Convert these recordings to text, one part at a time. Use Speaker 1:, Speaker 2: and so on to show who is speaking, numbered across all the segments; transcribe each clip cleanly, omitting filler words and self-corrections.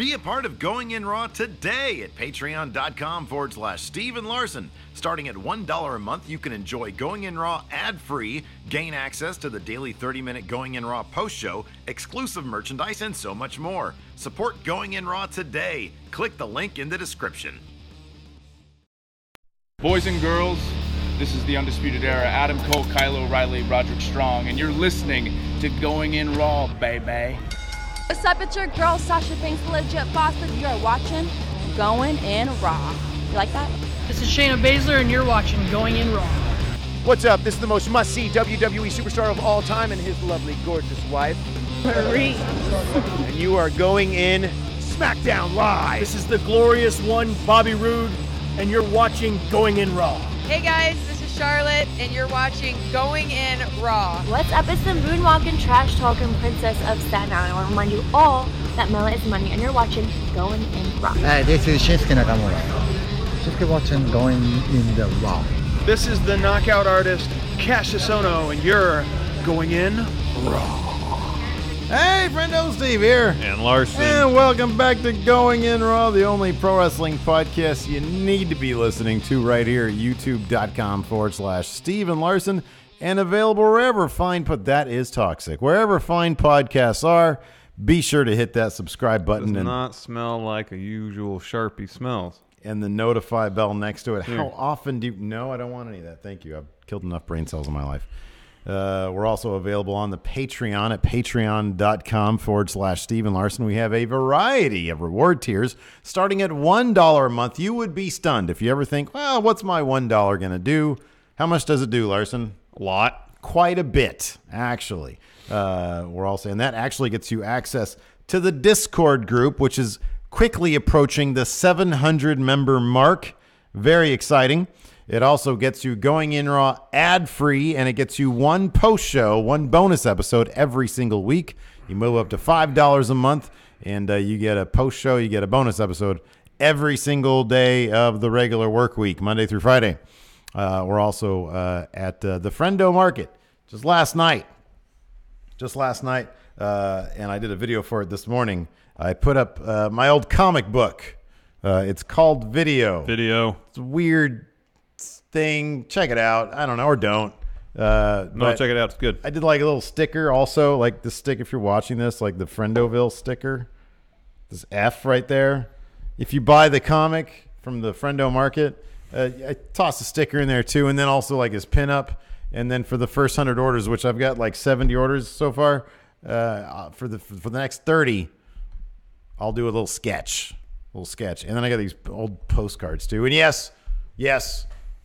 Speaker 1: Be a part of Going In Raw today at patreon.com/Steven Larson. Starting at $1 a month, you can enjoy Going In Raw ad-free, gain access to the daily 30-minute Going In Raw post show, exclusive merchandise, and so much more. Support Going In Raw today. Click the link in the description.
Speaker 2: Boys and girls, this is the Undisputed Era. Adam Cole, Kyle O'Reilly, Roderick Strong, and you're listening to Going In Raw, baby.
Speaker 3: What's up, it's your girl Sasha Banks, the legit boss, and you're watching Going In Raw. You like that?
Speaker 4: This is Shayna Baszler, and you're watching Going In Raw.
Speaker 5: What's up? This is the most must-see WWE superstar of all time and his lovely, gorgeous wife,
Speaker 3: Marie.
Speaker 5: and you are going in SmackDown Live.
Speaker 6: This is the glorious one, Bobby Roode, and you're watching Going In Raw.
Speaker 7: Hey guys, this is Charlotte, and you're watching Going In Raw.
Speaker 8: What's up? It's the moonwalking, trash talking princess of Staten Island. I want to remind you all that Mela is money, and you're watching Going In Raw.
Speaker 9: Hi, this is Shinsuke Nakamura. Just keep watching Going In the Raw.
Speaker 6: This is the knockout artist, Cassius Ohno, and you're Going In Raw.
Speaker 10: Hey, friendo, Steve here.
Speaker 11: And Larson.
Speaker 10: And welcome back to Going In Raw, the only pro wrestling podcast you need to be listening to right here at youtube.com/Steven Larson, and available wherever fine, but that is toxic. Wherever fine podcasts are, be sure to hit that subscribe button.
Speaker 11: Does not smell like a usual Sharpie smells.
Speaker 10: And the notify bell next to it.
Speaker 11: Here.
Speaker 10: How often do you... No, I don't want any of that. Thank you. I've killed enough brain cells in my life. We're also available on the Patreon at patreon.com/Steven Larson. We have a variety of reward tiers starting at $1 a month. You would be stunned if you ever think, well, what's my $1 going to do? How much does it do, Larson?
Speaker 11: A lot.
Speaker 10: Quite a bit, actually. We're all saying that actually gets you access to the Discord group, which is quickly approaching the 700-member mark. Very exciting. It also gets you Going In Raw ad-free, and it gets you one post-show, one bonus episode every single week. You move up to $5 a month, and you get a post-show, you get a bonus episode every single day of the regular work week, Monday through Friday. We're also at the Friendo Market just last night, and I did a video for it this morning. I put up my old comic book. It's called Video. It's a weird thing. Check it out. I don't know, or don't.
Speaker 11: No, check it out. It's good.
Speaker 10: I did like a little sticker also, like the stick if you're watching this, like the Friendoville sticker. This F right there. If you buy the comic from the Friendo Market, I toss a sticker in there too, and then also like his pinup. And then for the first 100 orders, which I've got like 70 orders so far, for the next 30, I'll do a little sketch. And then I got these old postcards too. And yes,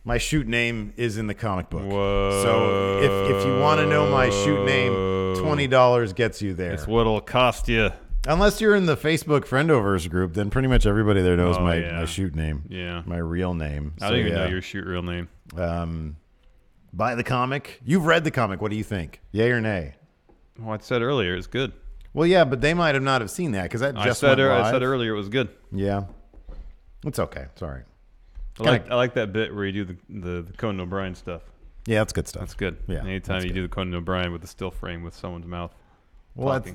Speaker 10: my shoot name is in the comic book.
Speaker 11: Whoa.
Speaker 10: So if you want to know my shoot name, $20 gets you there.
Speaker 11: It's what'll cost you.
Speaker 10: Unless you're in the Facebook Friendoverse group, then pretty much everybody there knows my shoot name.
Speaker 11: Yeah.
Speaker 10: My real name.
Speaker 11: I don't even know your shoot real name.
Speaker 10: Buy the comic. You've read the comic. What do you think? Yay or nay?
Speaker 11: Well, I said earlier it's good.
Speaker 10: Well, yeah, but they might have not have seen that because that just
Speaker 11: went
Speaker 10: live.
Speaker 11: I said earlier it was good.
Speaker 10: Yeah. It's okay. It's all right.
Speaker 11: I like that bit where you do the Conan O'Brien stuff.
Speaker 10: Yeah, that's good stuff.
Speaker 11: That's good.
Speaker 10: Yeah,
Speaker 11: anytime you do the Conan O'Brien with the still frame with someone's mouth.
Speaker 10: Well, that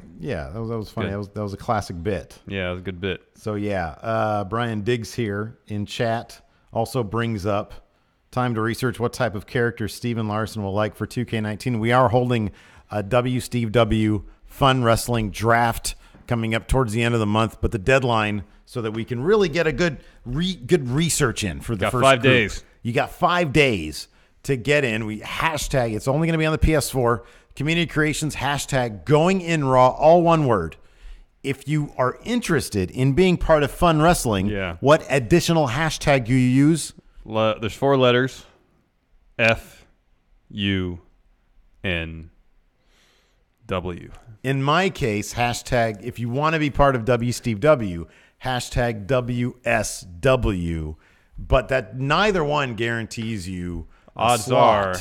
Speaker 10: was funny. That was a classic bit.
Speaker 11: Yeah, it was a good bit.
Speaker 10: So yeah, Brian Diggs here in chat also brings up time to research what type of character Steven Larson will like for 2K19. We are holding a Steve W Fun Wrestling Draft coming up towards the end of the month, but the deadline so that we can really get a good research in for the first
Speaker 11: 5
Speaker 10: group.
Speaker 11: days.
Speaker 10: You got 5 days to get in. We hashtag, it's only going to be on the PS4, Community Creations, hashtag Going In Raw, all one word. If you are interested in being part of Fun Wrestling, what additional hashtag do you use?
Speaker 11: There's 4 letters. FUNW.
Speaker 10: In my case, hashtag, if you want to be part of WSteveW, hashtag WSW. But that neither one guarantees you a
Speaker 11: Odds
Speaker 10: slot.
Speaker 11: are,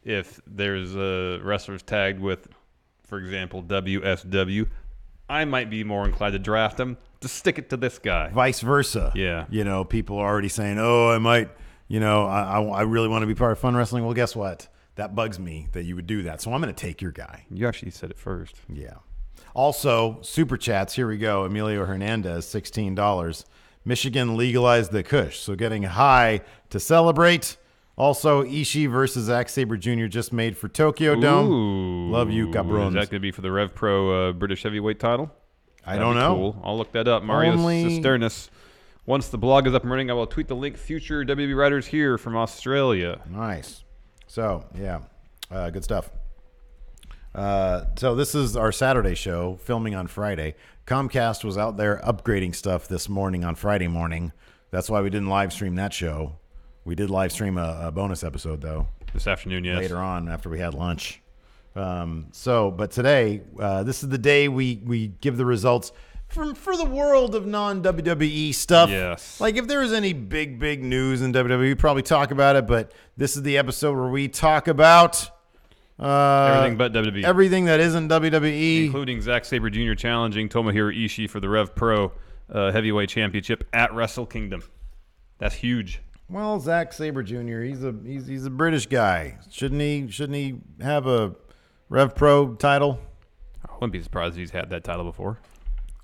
Speaker 11: if there's wrestlers tagged with, for example, WSW, I might be more inclined to draft them to stick it to this guy.
Speaker 10: Vice versa.
Speaker 11: Yeah.
Speaker 10: You know, people are already saying, oh, I might, I really want to be part of Fun Wrestling. Well, guess what? That bugs me that you would do that. So I'm going to take your guy.
Speaker 11: You actually said it first.
Speaker 10: Yeah. Also, super chats. Here we go. Emilio Hernandez, $16. Michigan legalized the Kush, so getting high to celebrate. Also, Ishii versus Zack Sabre Jr. just made for Tokyo Dome.
Speaker 11: Ooh.
Speaker 10: Love you, cabrons.
Speaker 11: Is that going to be for the Rev Pro British Heavyweight title?
Speaker 10: I don't know.
Speaker 11: Cool. I'll look that up. Mario Cisternas. Once the blog is up and running, I will tweet the link. Future WWE writers here from Australia.
Speaker 10: Nice. So, yeah, good stuff. So this is our Saturday show, filming on Friday. Comcast was out there upgrading stuff this morning on Friday morning. That's why we didn't live stream that show. We did live stream a bonus episode, though.
Speaker 11: This afternoon, yes.
Speaker 10: Later on, after we had lunch. But today, this is the day we give the results for the world of non-WWE stuff.
Speaker 11: Yes.
Speaker 10: Like, if there was any big news in WWE, we'd probably talk about it, but this is the episode where we talk about...
Speaker 11: everything but WWE.
Speaker 10: Everything that isn't WWE.
Speaker 11: Including Zack Sabre Jr. challenging Tomohiro Ishii for the Rev Pro Heavyweight Championship at Wrestle Kingdom. That's huge.
Speaker 10: Well, Zack Sabre Jr., he's a British guy. Shouldn't he have a Rev Pro title?
Speaker 11: I wouldn't be surprised if he's had that title before.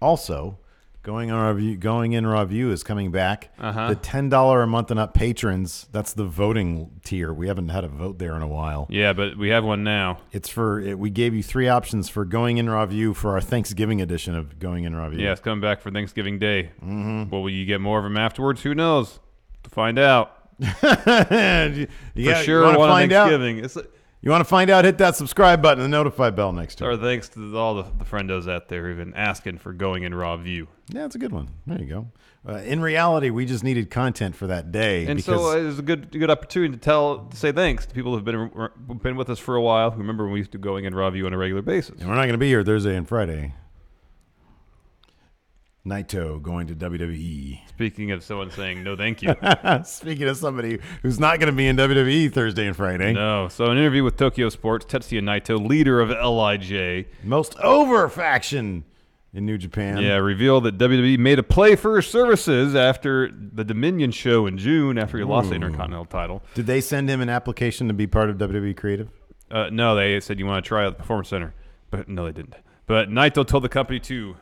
Speaker 10: Also, Going in Raw View is coming back.
Speaker 11: Uh-huh.
Speaker 10: The $10 a month and up patrons, that's the voting tier. We haven't had a vote there in a while.
Speaker 11: Yeah, but we have one now.
Speaker 10: We gave you 3 options for Going in Raw View for our Thanksgiving edition of Going in Raw View.
Speaker 11: Yeah, it's coming back for Thanksgiving Day.
Speaker 10: Mm-hmm.
Speaker 11: Will you get more of them afterwards? Who knows? To find out.
Speaker 10: For
Speaker 11: sure, one on Thanksgiving.
Speaker 10: You want to find out, hit that subscribe button and the notify bell next to it.
Speaker 11: Our thanks to all the friendos out there who've been asking for Going in Raw View.
Speaker 10: Yeah, it's a good one. There you go. In reality, we just needed content for that day.
Speaker 11: And so it was a good opportunity to say thanks to people who've been with us for a while, who remember when we used to Going in Raw View on a regular basis.
Speaker 10: And we're not going to be here Thursday and Friday. Naito going to WWE.
Speaker 11: Speaking of someone saying no thank you.
Speaker 10: Speaking of somebody who's not going to be in WWE Thursday and Friday.
Speaker 11: No. So an interview with Tokyo Sports, Tetsuya Naito, leader of LIJ.
Speaker 10: Most over faction in New Japan.
Speaker 11: Yeah, revealed that WWE made a play for his services after the Dominion show in June after he lost the Intercontinental title.
Speaker 10: Did they send him an application to be part of WWE Creative?
Speaker 11: No, they said you want to try out the Performance Center. But no, they didn't. But Naito told the company to...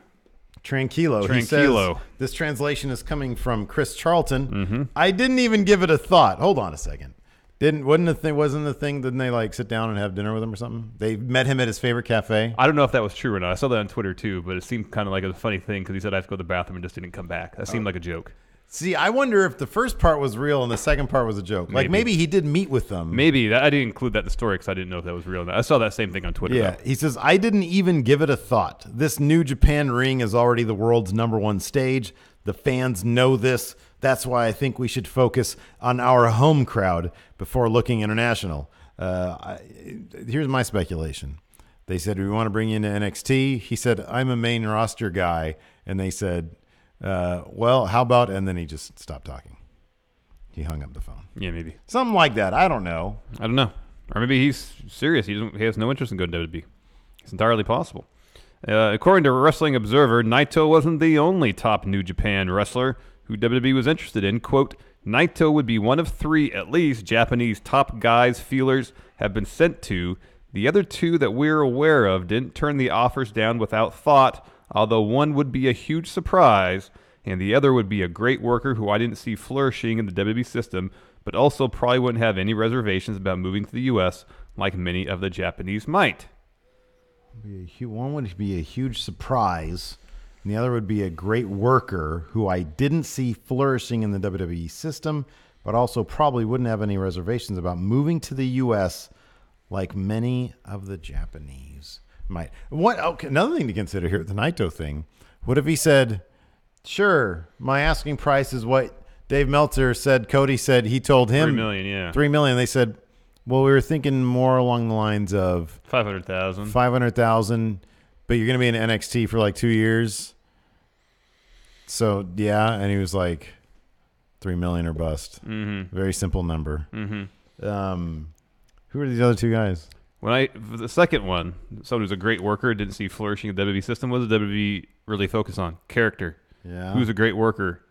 Speaker 10: Tranquilo. He says, this translation is coming from Chris Charlton.
Speaker 11: Mm-hmm.
Speaker 10: I didn't even give it a thought. Hold on a second. Wasn't the thing? Didn't they like sit down and have dinner with him or something? They met him at his favorite cafe.
Speaker 11: I don't know if that was true or not. I saw that on Twitter too, but it seemed kind of like a funny thing because he said I have to go to the bathroom and just didn't come back. That seemed like a joke.
Speaker 10: See, I wonder if the first part was real and the second part was a joke. Like maybe he did meet with them.
Speaker 11: Maybe. I didn't include that in the story because I didn't know if that was real or not. I saw that same thing on Twitter.
Speaker 10: Yeah, he says, I didn't even give it a thought. This New Japan ring is already the world's #1 stage. The fans know this. That's why I think we should focus on our home crowd before looking international. Here's my speculation. They said, we want to bring you into NXT. He said, I'm a main roster guy. And they said... well, how about, and then he just stopped talking. He hung up the phone.
Speaker 11: Yeah, maybe.
Speaker 10: Something like that. I don't know.
Speaker 11: Or maybe he's serious. He has no interest in going to WWE. It's entirely possible. According to Wrestling Observer, Naito wasn't the only top New Japan wrestler who WWE was interested in. Quote, Naito would be one of 3, at least, Japanese top guys feelers have been sent to. The other 2 that we're aware of didn't turn the offers down without thought, although one would be a huge surprise, and the other would be a great worker who I didn't see flourishing in the WWE system, but also probably wouldn't have any reservations about moving to the U.S. like many of the Japanese might.
Speaker 10: One would be a huge surprise, and the other would be a great worker who I didn't see flourishing in the WWE system, but also probably wouldn't have any reservations about moving to the U.S. like many of the Japanese might. Another thing to consider here, the Naito thing. What if he said, sure, my asking price is what Dave Meltzer said, Cody said he told him.
Speaker 11: $3 million, yeah.
Speaker 10: $3 million. They said, well, we were thinking more along the lines of
Speaker 11: 500,000.
Speaker 10: 500,000, but you're going to be in NXT for like 2 years. So, yeah. And he was like, 3 million or bust.
Speaker 11: Mm-hmm.
Speaker 10: Very simple number.
Speaker 11: Mm-hmm.
Speaker 10: Who are these other 2 guys?
Speaker 11: The second one, someone who's a great worker, didn't see flourishing in the WWE system, what does WWE really focus on? Character.
Speaker 10: Yeah.
Speaker 11: Who's a great worker?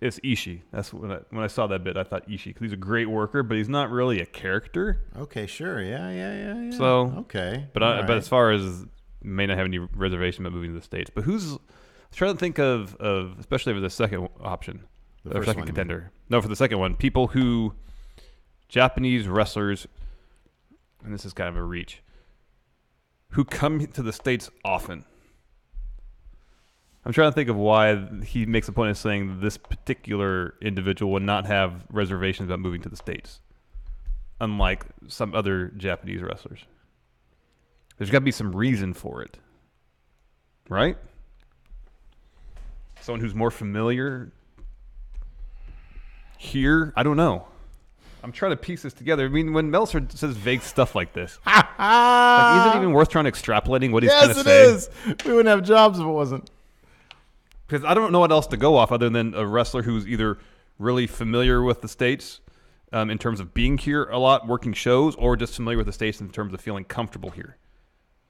Speaker 11: It's Ishii. That's when I saw that bit, I thought Ishii, because he's a great worker, but he's not really a character.
Speaker 10: Okay, sure. Yeah.
Speaker 11: So
Speaker 10: okay.
Speaker 11: But as far as may not have any reservation about moving to the States. But I'm trying to think of especially for the second option, the second contender. No, for the second one, people who Japanese wrestlers, and this is kind of a reach, who come to the States often. I'm trying to think of why he makes a point of saying this particular individual would not have reservations about moving to the States, unlike some other Japanese wrestlers. There's got to be some reason for it, right? Someone who's more familiar here? I don't know. I'm trying to piece this together. I mean, when Meltzer says vague stuff like this, like, is it even worth trying to extrapolating what he's going to say?
Speaker 10: Yes, it is. We wouldn't have jobs if it wasn't.
Speaker 11: Because I don't know what else to go off other than a wrestler who's either really familiar with the States in terms of being here a lot, working shows, or just familiar with the States in terms of feeling comfortable here.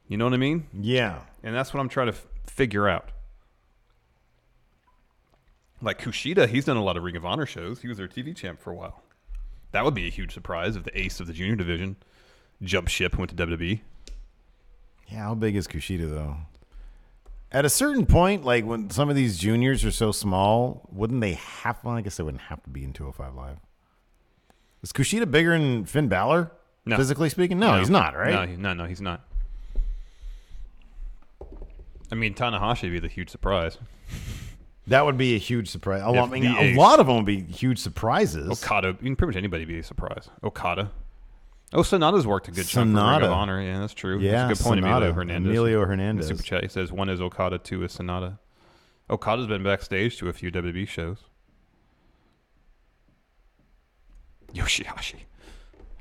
Speaker 11: You know what I mean?
Speaker 10: Yeah.
Speaker 11: And that's what I'm trying to figure out. Like Kushida, he's done a lot of Ring of Honor shows. He was their TV champ for a while. That would be a huge surprise if the ace of the junior division jumped ship and went to WWE.
Speaker 10: Yeah, how big is Kushida, though? At a certain point, like when some of these juniors are so small, wouldn't they have... Well, I guess they wouldn't have to be in 205 Live. Is Kushida bigger than Finn Balor, physically speaking? No, he's not, right?
Speaker 11: No, he's not. I mean, Tanahashi would be the huge surprise.
Speaker 10: That would be a huge surprise. A lot of them would be huge surprises.
Speaker 11: Okada, pretty much anybody would be a surprise. Okada. Oh, Sonata's worked a good chunk for Ring of Honor. Yeah, that's true.
Speaker 10: Yeah,
Speaker 11: that's a good point. Emilio Hernandez.
Speaker 10: Super
Speaker 11: Chat says 1 is Okada, 2 is Sonata. Okada's been backstage to a few WWE shows. Yoshihashi,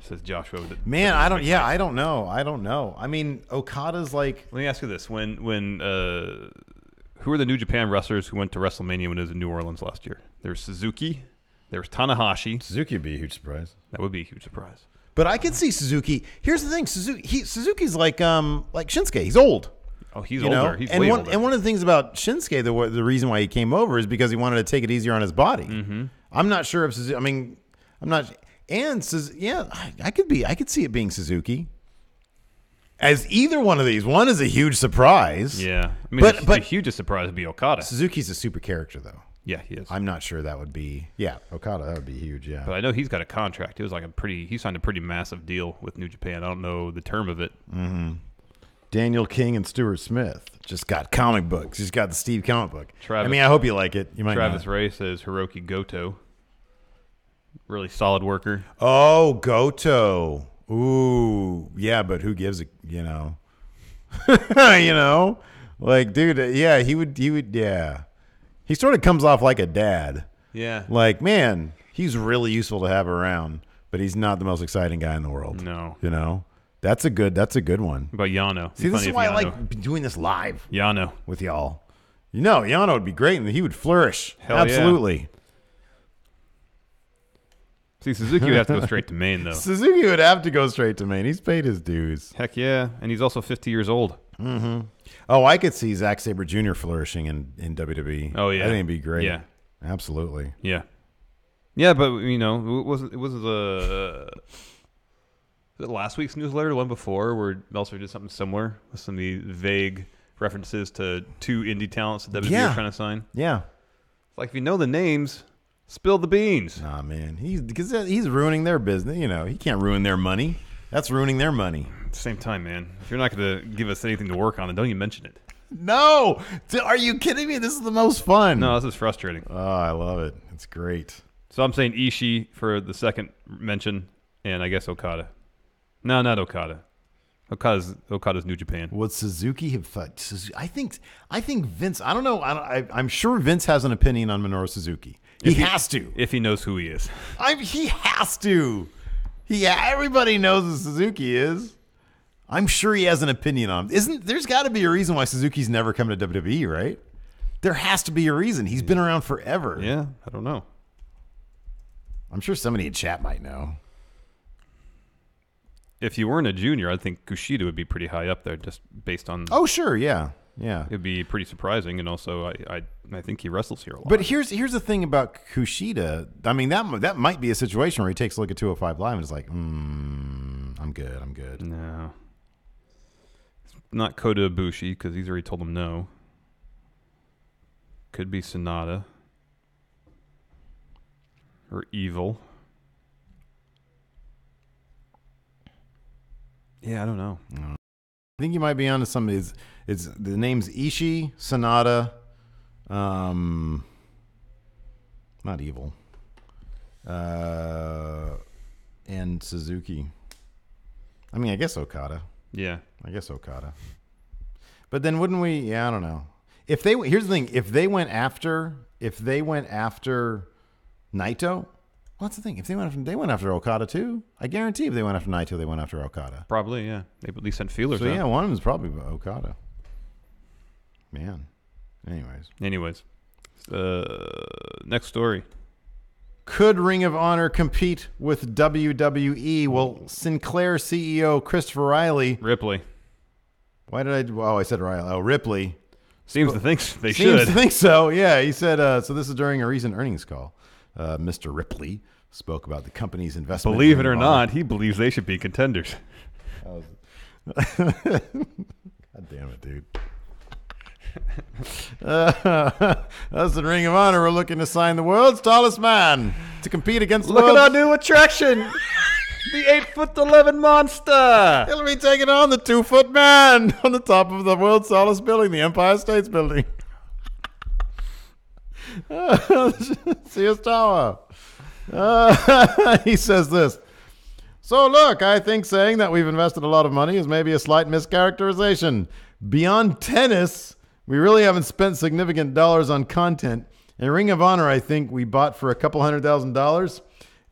Speaker 11: says Joshua.
Speaker 10: Man, I don't know. I mean, Okada's like...
Speaker 11: Let me ask you this. Who are the New Japan wrestlers who went to WrestleMania when it was in New Orleans last year? There's Suzuki. There's Tanahashi.
Speaker 10: Suzuki would be a huge surprise.
Speaker 11: That would be a huge surprise.
Speaker 10: But I could see Suzuki. Here's the thing. Suzuki's like Shinsuke. He's old.
Speaker 11: Oh, he's older. He's
Speaker 10: way
Speaker 11: older.
Speaker 10: And one of the things about Shinsuke, the reason why he came over is because he wanted to take it easier on his body.
Speaker 11: Mm-hmm.
Speaker 10: I'm not sure if Suzuki... I mean, I'm not... And, yeah, I could see it being Suzuki. As either one of these. One is a huge surprise.
Speaker 11: Yeah. I mean, the hugest surprise would be Okada.
Speaker 10: Suzuki's a super character, though.
Speaker 11: Yeah, he is.
Speaker 10: I'm not sure that would be... Yeah, Okada, that would be huge, yeah.
Speaker 11: But I know he's got a contract. It was like he signed a pretty massive deal with New Japan. I don't know the term of it.
Speaker 10: Mm-hmm. Daniel King and Stuart Smith just got comic books. Just got the Steve comic book. I hope you like it. You might
Speaker 11: Travis
Speaker 10: not.
Speaker 11: Ray says Hiroki Goto. Really solid worker.
Speaker 10: Oh, Goto. Ooh, yeah, but who gives a, like, dude, yeah, he would, yeah. He sort of comes off like a dad.
Speaker 11: Yeah.
Speaker 10: Like, man, he's really useful to have around, but he's not the most exciting guy in the world.
Speaker 11: No.
Speaker 10: That's a good one.
Speaker 11: But Yano.
Speaker 10: See, this is why I like doing this live.
Speaker 11: Yano.
Speaker 10: With y'all. Yano would be great, and he would flourish.
Speaker 11: Hell
Speaker 10: absolutely.
Speaker 11: Yeah. See, Suzuki would have to go straight to Maine, though.
Speaker 10: Suzuki would have to go straight to Maine. He's paid his dues.
Speaker 11: Heck yeah. And he's also 50 years old.
Speaker 10: Mm-hmm. Oh, I could see Zack Sabre Jr. flourishing in WWE.
Speaker 11: Oh, yeah.
Speaker 10: I think it'd be great.
Speaker 11: Yeah.
Speaker 10: Absolutely.
Speaker 11: Yeah. Yeah, but, was it last week's newsletter, the one before, where Meltzer did something similar with some of the vague references to 2 indie talents that WWE are trying to sign?
Speaker 10: Yeah.
Speaker 11: It's like, if you know the names... Spill the beans.
Speaker 10: Nah, man. Because he's ruining their business. He can't ruin their money. That's ruining their money.
Speaker 11: At the same time, man, if you're not going to give us anything to work on, then don't even mention it.
Speaker 10: No. Are you kidding me? This is the most fun.
Speaker 11: No, this is frustrating.
Speaker 10: Oh, I love it. It's great.
Speaker 11: So I'm saying Ishii for the second mention, and I guess Okada. No, not Okada. Okada's New Japan.
Speaker 10: Would Suzuki have thought? I think Vince. I don't know. I'm sure Vince has an opinion on Minoru Suzuki. He has to.
Speaker 11: If he knows who he is.
Speaker 10: He has to. Everybody knows who Suzuki is. I'm sure he has an opinion on him. There's got to be a reason why Suzuki's never come to WWE, right? There has to be a reason. He's been around forever.
Speaker 11: Yeah, I don't know.
Speaker 10: I'm sure somebody in chat might know.
Speaker 11: If you weren't a junior, I think Kushida would be pretty high up there, just based on...
Speaker 10: Oh, sure, yeah. Yeah,
Speaker 11: it'd be pretty surprising, and also I think he wrestles here a lot.
Speaker 10: But here's the thing about Kushida. I mean, that might be a situation where he takes a look at 205 Live and is like, I'm good.
Speaker 11: No, not Kota Ibushi because he's already told him no. Could be Sonata. Or Evil. Yeah, I don't know.
Speaker 10: I think you might be onto somebody. It's the name's Ishii, Sonata, not Evil, and Suzuki. I mean, I guess Okada.
Speaker 11: Yeah,
Speaker 10: I guess Okada. But then wouldn't we? Yeah, I don't know. If they here's the thing: if they went after Naito, well, that's the thing. If they went after Okada too. I guarantee if they went after Naito, they went after Okada.
Speaker 11: Probably, yeah. They at least sent feelers
Speaker 10: So
Speaker 11: out.
Speaker 10: yeah, one of them is probably Okada. Man.
Speaker 11: Anyways, next story.
Speaker 10: Could Ring of Honor compete with WWE? Well, Sinclair CEO Christopher
Speaker 11: Ripley.
Speaker 10: Why did I said Riley. Oh, Ripley.
Speaker 11: Seems to think they should.
Speaker 10: Seems to think so. Yeah, he said. So this is during a recent earnings call. Mr. Ripley spoke about the company's investment.
Speaker 11: Believe it or not, he believes they should be contenders.
Speaker 10: God damn it, dude. Us in Ring of Honor, we're looking to sign the world's tallest man to compete against the
Speaker 11: Look at
Speaker 10: world's...
Speaker 11: our new attraction, the 8'11" monster.
Speaker 10: He'll be taking on the 2-foot man on the top of the world's tallest building, the Empire State Building. Sears Tower. He says this. So look, I think saying that we've invested a lot of money is maybe a slight mischaracterization. Beyond tennis, we really haven't spent significant dollars on content. And Ring of Honor, I think we bought for a couple $100,000.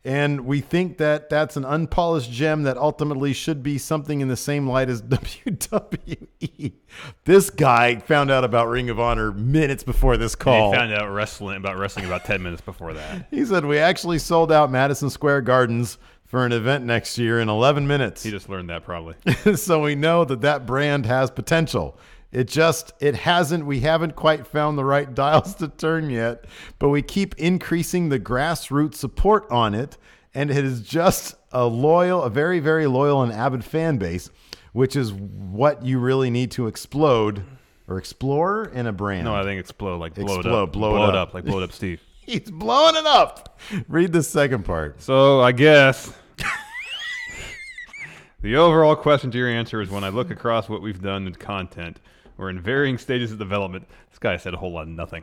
Speaker 10: And we think that that's an unpolished gem that ultimately should be something in the same light as WWE. This guy found out about Ring of Honor minutes before this call.
Speaker 11: He found out about wrestling about 10 minutes before that.
Speaker 10: He said, we actually sold out Madison Square Gardens for an event next year in 11 minutes.
Speaker 11: He just learned that probably.
Speaker 10: So we know that brand has potential. We haven't quite found the right dials to turn yet, but we keep increasing the grassroots support on it. And it is just a very, very loyal and avid fan base, which is what you really need to explode or explore in a brand.
Speaker 11: No, I think explode, like blow it up.
Speaker 10: Blow it
Speaker 11: up, like blow it up Steve.
Speaker 10: He's blowing it up. Read the second part.
Speaker 11: So I guess the overall question to your answer is when I look across what we've done in content, we're in varying stages of development. This guy said a whole lot of nothing.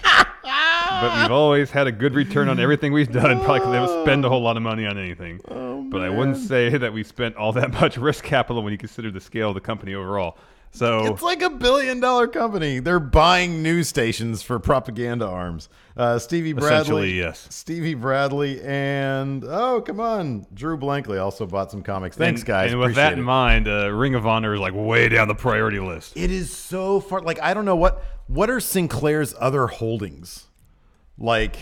Speaker 11: But we've always had a good return on everything we've done and probably because they don't spend a whole lot of money on anything. But I wouldn't say that we spent all that much risk capital when you consider the scale of the company overall. So
Speaker 10: it's like $1 billion company. They're buying news stations for propaganda arms. Stevie Bradley.
Speaker 11: Essentially, yes.
Speaker 10: Stevie Bradley and, come on, Drew Blankley also bought some comics. Thanks, guys.
Speaker 11: And with that in mind, Ring of Honor is like way down the priority list.
Speaker 10: It is so far. Like, I don't know what are Sinclair's other holdings? Like,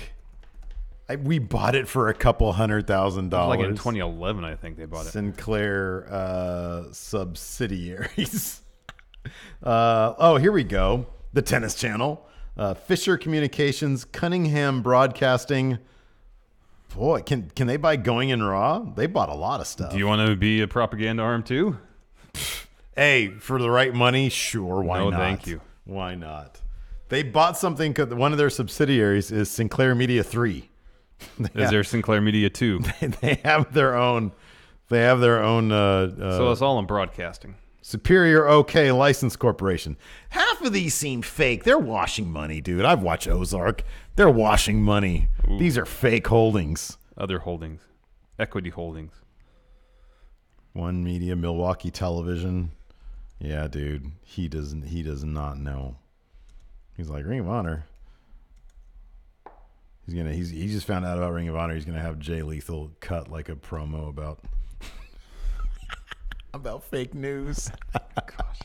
Speaker 10: we bought it for a couple $100,000.
Speaker 11: Like in 2011, I think they bought it.
Speaker 10: Sinclair subsidiaries. Here we go. The Tennis Channel, Fisher Communications, Cunningham Broadcasting. Boy, can they buy Going in Raw? They bought a lot of stuff.
Speaker 11: Do you want to be a propaganda arm too?
Speaker 10: Hey, for the right money, sure. Why not?
Speaker 11: No, thank you.
Speaker 10: Why not? They bought something. One of their subsidiaries is Sinclair Media 3.
Speaker 11: Is there Sinclair Media 2?
Speaker 10: They have their own.
Speaker 11: So it's all in broadcasting.
Speaker 10: Superior OK License Corporation. Half of these seem fake. They're washing money, dude. I've watched Ozark. They're washing money. Ooh. These are fake holdings.
Speaker 11: Other holdings. Equity holdings.
Speaker 10: One Media, Milwaukee Television. Yeah, dude. He does not know. He's like, Ring of Honor. He just found out about Ring of Honor. He's gonna have Jay Lethal cut like a promo about fake news. Gosh.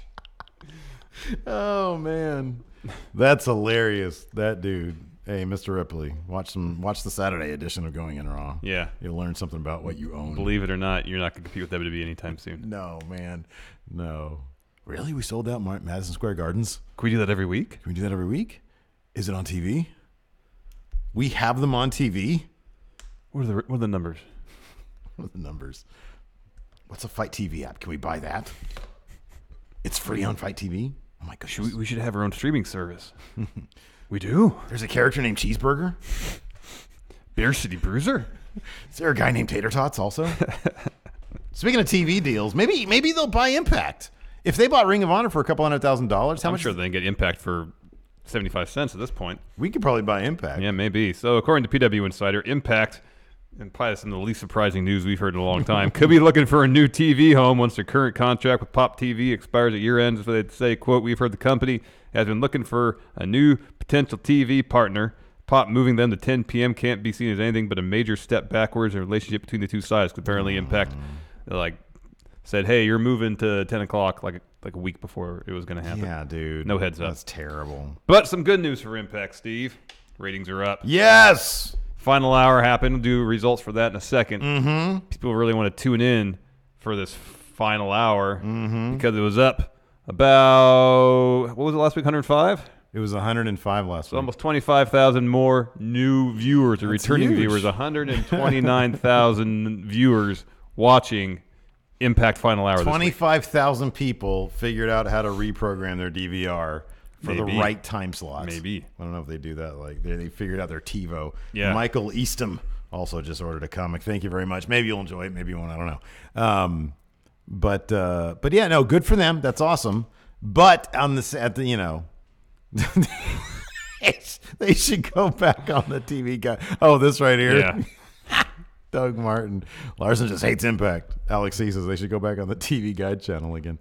Speaker 10: Oh man, that's hilarious. That dude. Hey, Mr. Ripley, watch the Saturday edition of Going in Raw.
Speaker 11: Yeah,
Speaker 10: you'll learn something about what you own.
Speaker 11: Believe it or not, you're not gonna compete with WWE anytime soon.
Speaker 10: No, man, no. Really, we sold out Madison Square Gardens.
Speaker 11: Can we do that every week?
Speaker 10: Can we do that every week? Is it on TV? We have them on TV.
Speaker 11: What are the numbers?
Speaker 10: What are the numbers? What's a Fight TV app? Can we buy that? It's free on Fight TV. Oh my gosh.
Speaker 11: We should have our own streaming service. We do.
Speaker 10: There's a character named Cheeseburger.
Speaker 11: Beer City Bruiser.
Speaker 10: Is there a guy named Tater Tots also? Speaking of TV deals, maybe they'll buy Impact. If they bought Ring of Honor for a couple $100,000,
Speaker 11: I'm sure they can get Impact for 75 cents at this point.
Speaker 10: We could probably buy Impact.
Speaker 11: Yeah, maybe. So according to PW Insider, Impact, and probably some of the least surprising news we've heard in a long time, could be looking for a new TV home once their current contract with Pop TV expires at year end. So they'd say, quote, we've heard the company has been looking for a new potential TV partner. Pop moving them to 10 p.m. can't be seen as anything but a major step backwards in the relationship between the two sides. Apparently Impact said, hey, you're moving to 10 o'clock like a week before it was going to happen.
Speaker 10: Yeah, dude.
Speaker 11: No heads up.
Speaker 10: That's terrible.
Speaker 11: But some good news for Impact, Steve. Ratings are up.
Speaker 10: Yes!
Speaker 11: Final hour happened. We'll do results for that in a second.
Speaker 10: Mm-hmm.
Speaker 11: People really want to tune in for this final hour because it was up about, what was it last week, 105?
Speaker 10: It was 105 last week.
Speaker 11: Almost 25,000 more new viewers or returning
Speaker 10: huge.
Speaker 11: viewers. 129,000 viewers watching Impact Final Hour.
Speaker 10: 25,000 people figured out how to reprogram their DVR for the right time slots.
Speaker 11: Maybe.
Speaker 10: I don't know if they do that. Like they figured out their TiVo.
Speaker 11: Yeah.
Speaker 10: Michael Eastham also just ordered a comic. Thank you very much. Maybe you'll enjoy it. Maybe you won't. I don't know. But yeah, no, good for them. That's awesome. But on they should go back on the TV guy. Oh, this right here.
Speaker 11: Yeah.
Speaker 10: Doug Martin. Larson just hates Impact. Alex C says they should go back on the TV Guide channel again.